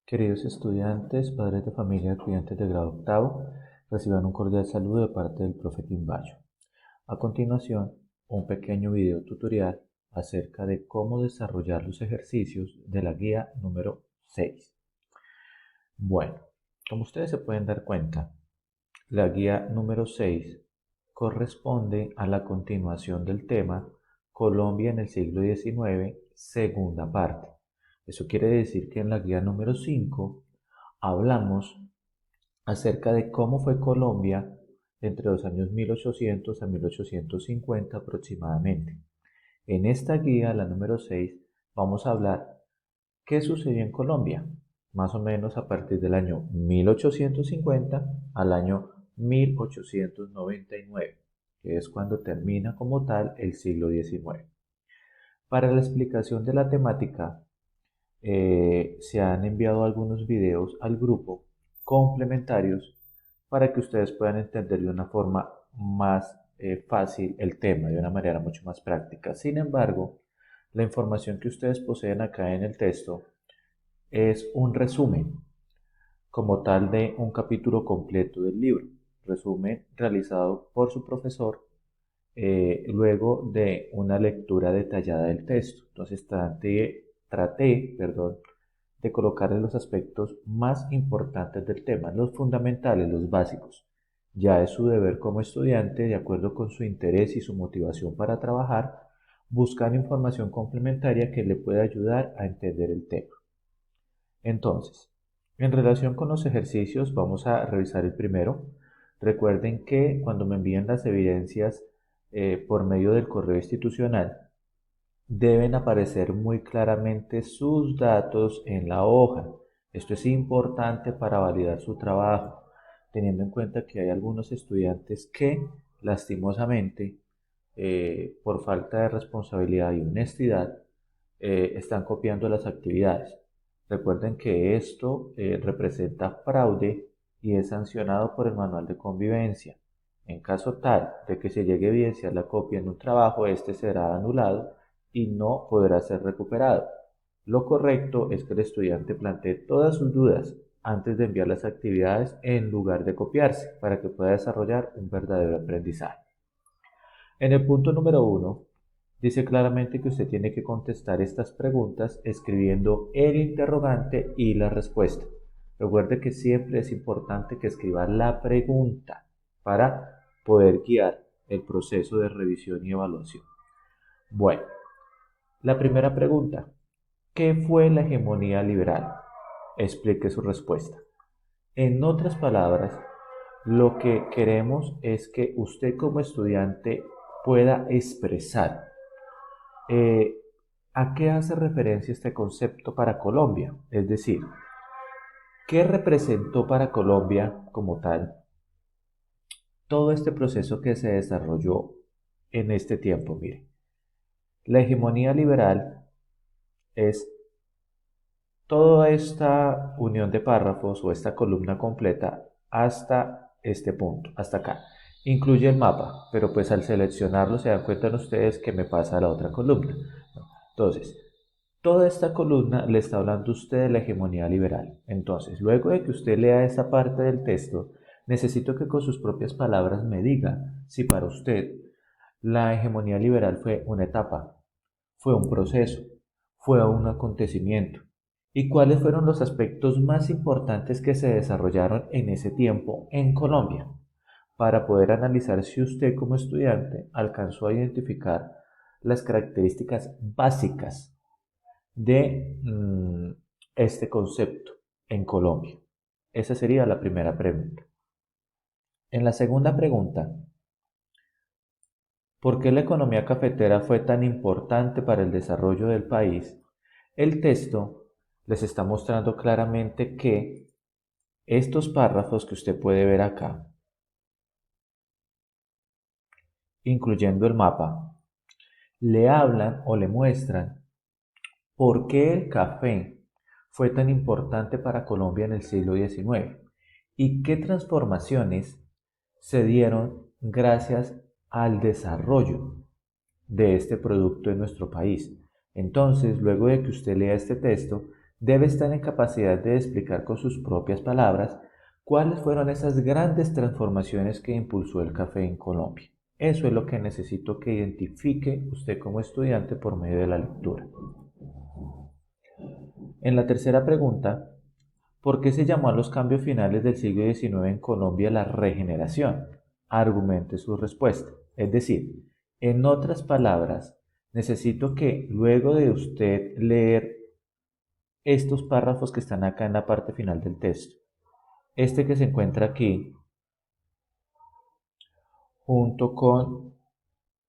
Queridos estudiantes, padres de familia, estudiantes de grado octavo, reciban un cordial saludo de parte del profe Timbayo. A continuación, un pequeño video tutorial acerca de cómo desarrollar los ejercicios de la guía número 6. Bueno, como ustedes se pueden dar cuenta, la guía número 6 corresponde a la continuación del tema Colombia en el siglo XIX, segunda parte. Eso quiere decir que en la guía número 5 hablamos acerca de cómo fue Colombia entre los años 1800 a 1850 aproximadamente. En esta guía, la número 6, vamos a hablar qué sucedió en Colombia, más o menos a partir del año 1850 al año 1899, que es cuando termina como tal el siglo XIX. Para la explicación de la temática, se han enviado algunos videos al grupo complementarios para que ustedes puedan entender de una forma más fácil el tema, de una manera mucho más práctica. Sin embargo, la información que ustedes poseen acá en el texto es un resumen como tal de un capítulo completo del libro, resumen realizado por su profesor luego de una lectura detallada del texto. Entonces traté de colocarle los aspectos más importantes del tema, los fundamentales, los básicos. Ya es su deber como estudiante, de acuerdo con su interés y su motivación para trabajar, buscar información complementaria que le pueda ayudar a entender el tema. Entonces, en relación con los ejercicios, vamos a revisar el primero. Recuerden que cuando me envíen las evidencias por medio del correo institucional, deben aparecer muy claramente sus datos en la hoja. Esto es importante para validar su trabajo, teniendo en cuenta que hay algunos estudiantes que, lastimosamente, por falta de responsabilidad y honestidad, están copiando las actividades. Recuerden que esto representa fraude y es sancionado por el manual de convivencia. En caso tal de que se llegue a evidenciar la copia en un trabajo, este será anulado y no podrá ser recuperado. Lo correcto es que el estudiante plantee todas sus dudas antes de enviar las actividades en lugar de copiarse para que pueda desarrollar un verdadero aprendizaje. En el punto número 1, dice claramente que usted tiene que contestar estas preguntas escribiendo el interrogante y la respuesta. Recuerde que siempre es importante que escriba la pregunta para poder guiar el proceso de revisión y evaluación. Bueno, la primera pregunta, ¿qué fue la hegemonía liberal? Explique su respuesta. En otras palabras, lo que queremos es que usted como estudiante pueda expresar eh, a qué hace referencia este concepto para Colombia. Es decir, ¿qué representó para Colombia como tal todo este proceso que se desarrolló en este tiempo? Mire, la hegemonía liberal es toda esta unión de párrafos o esta columna completa hasta este punto, hasta acá. Incluye el mapa, pero pues al seleccionarlo se dan cuenta ustedes que me pasa a la otra columna. Entonces, toda esta columna le está hablando a usted de la hegemonía liberal. Entonces, luego de que usted lea esta parte del texto, necesito que con sus propias palabras me diga si para usted la hegemonía liberal fue una etapa, fue un proceso, fue un acontecimiento. ¿Y cuáles fueron los aspectos más importantes que se desarrollaron en ese tiempo en Colombia? Para poder analizar si usted como estudiante alcanzó a identificar las características básicas de este concepto en Colombia. Esa sería la primera pregunta. En la segunda pregunta, ¿por qué la economía cafetera fue tan importante para el desarrollo del país? El texto les está mostrando claramente que estos párrafos que usted puede ver acá, incluyendo el mapa, le hablan o le muestran por qué el café fue tan importante para Colombia en el siglo XIX y qué transformaciones se dieron gracias al desarrollo de este producto en nuestro país. Entonces, luego de que usted lea este texto, debe estar en capacidad de explicar con sus propias palabras cuáles fueron esas grandes transformaciones que impulsó el café en Colombia. Eso es lo que necesito que identifique usted como estudiante por medio de la lectura. En la tercera pregunta, ¿por qué se llamó a los cambios finales del siglo XIX en Colombia la regeneración? Argumente su respuesta. Es decir, en otras palabras, necesito que luego de usted leer estos párrafos que están acá en la parte final del texto, este que se encuentra aquí, junto con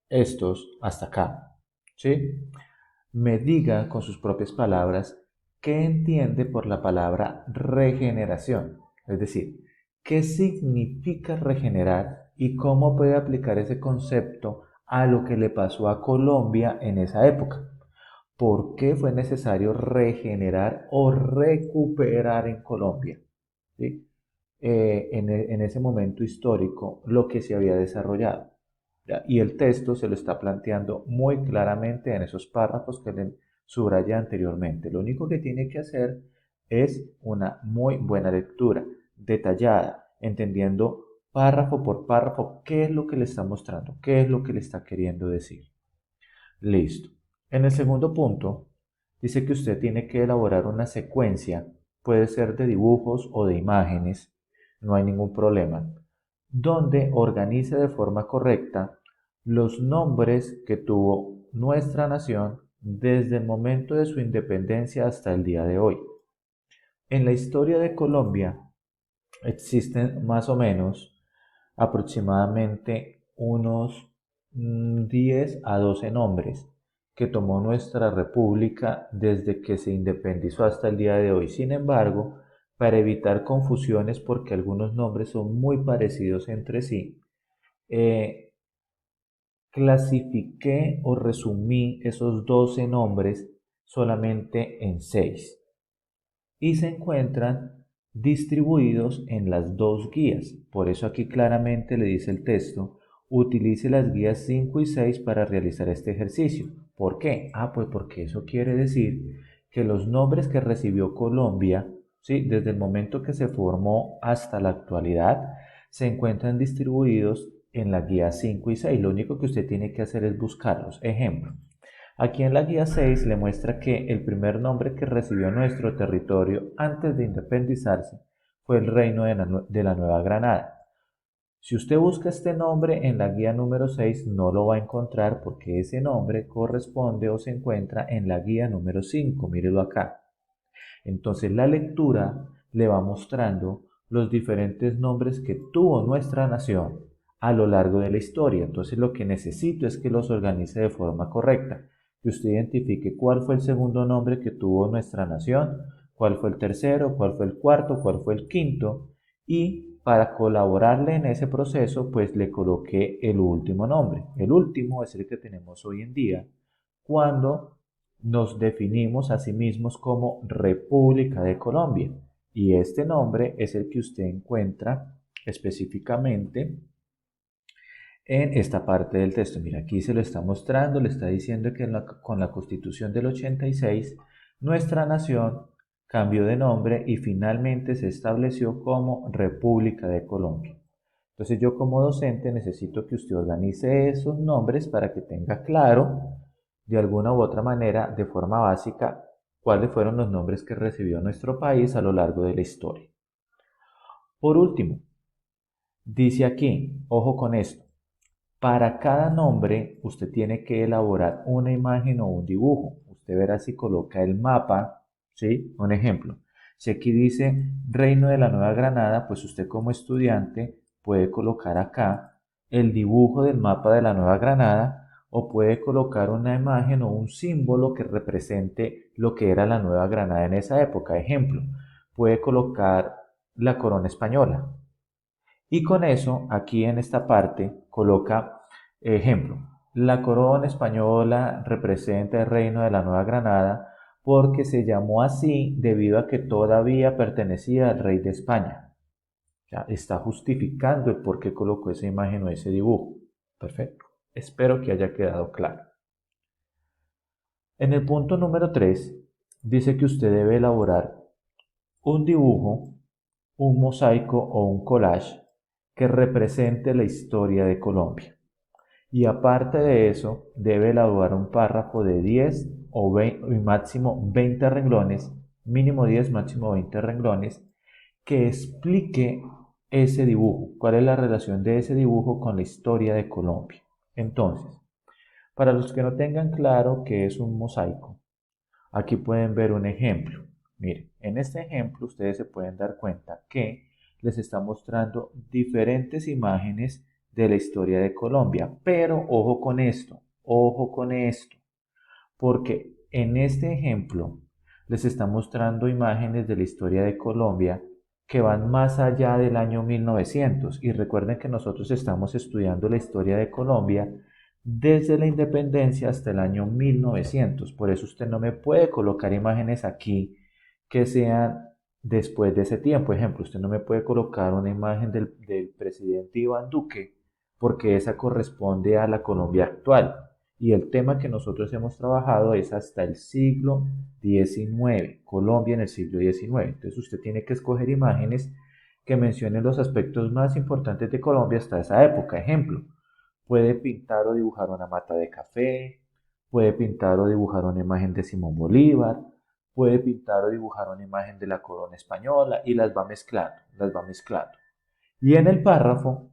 estos hasta acá, ¿sí? Me diga con sus propias palabras qué entiende por la palabra regeneración, es decir, qué significa regenerar y cómo puede aplicar ese concepto a lo que le pasó a Colombia en esa época. ¿Por qué fue necesario regenerar o recuperar en Colombia? ¿Sí? En ese momento histórico lo que se había desarrollado. ¿Ya? Y el texto se lo está planteando muy claramente en esos párrafos que le subrayé anteriormente. Lo único que tiene que hacer es una muy buena lectura, detallada, entendiendo párrafo por párrafo qué es lo que le está mostrando, qué es lo que le está queriendo decir. Listo. En el segundo punto, dice que usted tiene que elaborar una secuencia, puede ser de dibujos o de imágenes, no hay ningún problema, donde organice de forma correcta los nombres que tuvo nuestra nación desde el momento de su independencia hasta el día de hoy. En la historia de Colombia existen más o menos aproximadamente unos 10 a 12 nombres que tomó nuestra república desde que se independizó hasta el día de hoy. Sin embargo, para evitar confusiones porque algunos nombres son muy parecidos entre sí, eh, clasifiqué o resumí esos 12 nombres solamente en 6 y se encuentran distribuidos en las dos guías. Por eso aquí claramente le dice el texto, utilice las guías 5 y 6 para realizar este ejercicio. ¿Por qué? Pues porque eso quiere decir que los nombres que recibió Colombia, ¿sí? Desde el momento que se formó hasta la actualidad, se encuentran distribuidos en la guía 5 y 6. Lo único que usted tiene que hacer es buscarlos. Ejemplo, aquí en la guía 6 le muestra que el primer nombre que recibió nuestro territorio antes de independizarse fue el Reino de la Nueva Granada. Si usted busca este nombre en la guía número 6 no lo va a encontrar porque ese nombre corresponde o se encuentra en la guía número 5, mírelo acá. Entonces la lectura le va mostrando los diferentes nombres que tuvo nuestra nación a lo largo de la historia. Entonces lo que necesito es que los organice de forma correcta, que usted identifique cuál fue el segundo nombre que tuvo nuestra nación, cuál fue el tercero, cuál fue el cuarto, cuál fue el quinto, y para colaborarle en ese proceso, pues le coloqué el último nombre. El último es el que tenemos hoy en día, cuando nos definimos a sí mismos como República de Colombia. Y este nombre es el que usted encuentra específicamente en esta parte del texto. Mira, aquí se lo está mostrando, le está diciendo que con la Constitución del 86, nuestra nación cambió de nombre y finalmente se estableció como República de Colombia. Entonces yo como docente necesito que usted organice esos nombres para que tenga claro, de alguna u otra manera, de forma básica, cuáles fueron los nombres que recibió nuestro país a lo largo de la historia. Por último, dice aquí, ojo con esto, para cada nombre usted tiene que elaborar una imagen o un dibujo. Usted verá si coloca el mapa, ¿sí? Un ejemplo. Si aquí dice Reino de la Nueva Granada, pues usted como estudiante puede colocar acá el dibujo del mapa de la Nueva Granada o puede colocar una imagen o un símbolo que represente lo que era la Nueva Granada en esa época. Ejemplo, puede colocar la corona española, y con eso, aquí en esta parte, coloca ejemplo. La corona española representa el reino de la Nueva Granada porque se llamó así debido a que todavía pertenecía al rey de España. Ya está justificando el por qué colocó esa imagen o ese dibujo. Perfecto. Espero que haya quedado claro. En el punto número 3 dice que usted debe elaborar un dibujo, un mosaico o un collage que represente la historia de Colombia. Y aparte de eso, debe elaborar un párrafo de 10 o 20, y máximo 20 renglones, mínimo 10, máximo 20 renglones, que explique ese dibujo, cuál es la relación de ese dibujo con la historia de Colombia. Entonces, para los que no tengan claro qué es un mosaico, aquí pueden ver un ejemplo. Miren, en este ejemplo ustedes se pueden dar cuenta que les está mostrando diferentes imágenes de la historia de Colombia. Pero ojo con esto, porque en este ejemplo les está mostrando imágenes de la historia de Colombia que van más allá del año 1900. Y recuerden que nosotros estamos estudiando la historia de Colombia desde la independencia hasta el año 1900. Por eso usted no me puede colocar imágenes aquí que sean después de ese tiempo. Por ejemplo, usted no me puede colocar una imagen del presidente Iván Duque porque esa corresponde a la Colombia actual. Y el tema que nosotros hemos trabajado es hasta el siglo XIX, Colombia en el siglo XIX. Entonces usted tiene que escoger imágenes que mencionen los aspectos más importantes de Colombia hasta esa época. Ejemplo, puede pintar o dibujar una mata de café, puede pintar o dibujar una imagen de Simón Bolívar, puede pintar o dibujar una imagen de la corona española y las va mezclando, las va mezclando. Y en el párrafo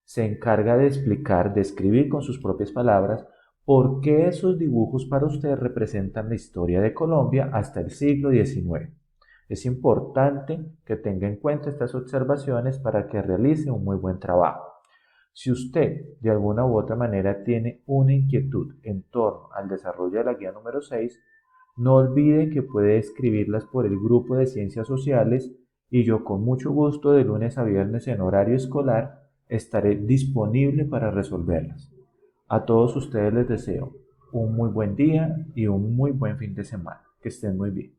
se encarga de explicar, de escribir con sus propias palabras por qué esos dibujos para usted representan la historia de Colombia hasta el siglo XIX. Es importante que tenga en cuenta estas observaciones para que realice un muy buen trabajo. Si usted de alguna u otra manera tiene una inquietud en torno al desarrollo de la guía número 6, no olvide que puede escribirlas por el grupo de ciencias sociales y yo con mucho gusto de lunes a viernes en horario escolar estaré disponible para resolverlas. A todos ustedes les deseo un muy buen día y un muy buen fin de semana. Que estén muy bien.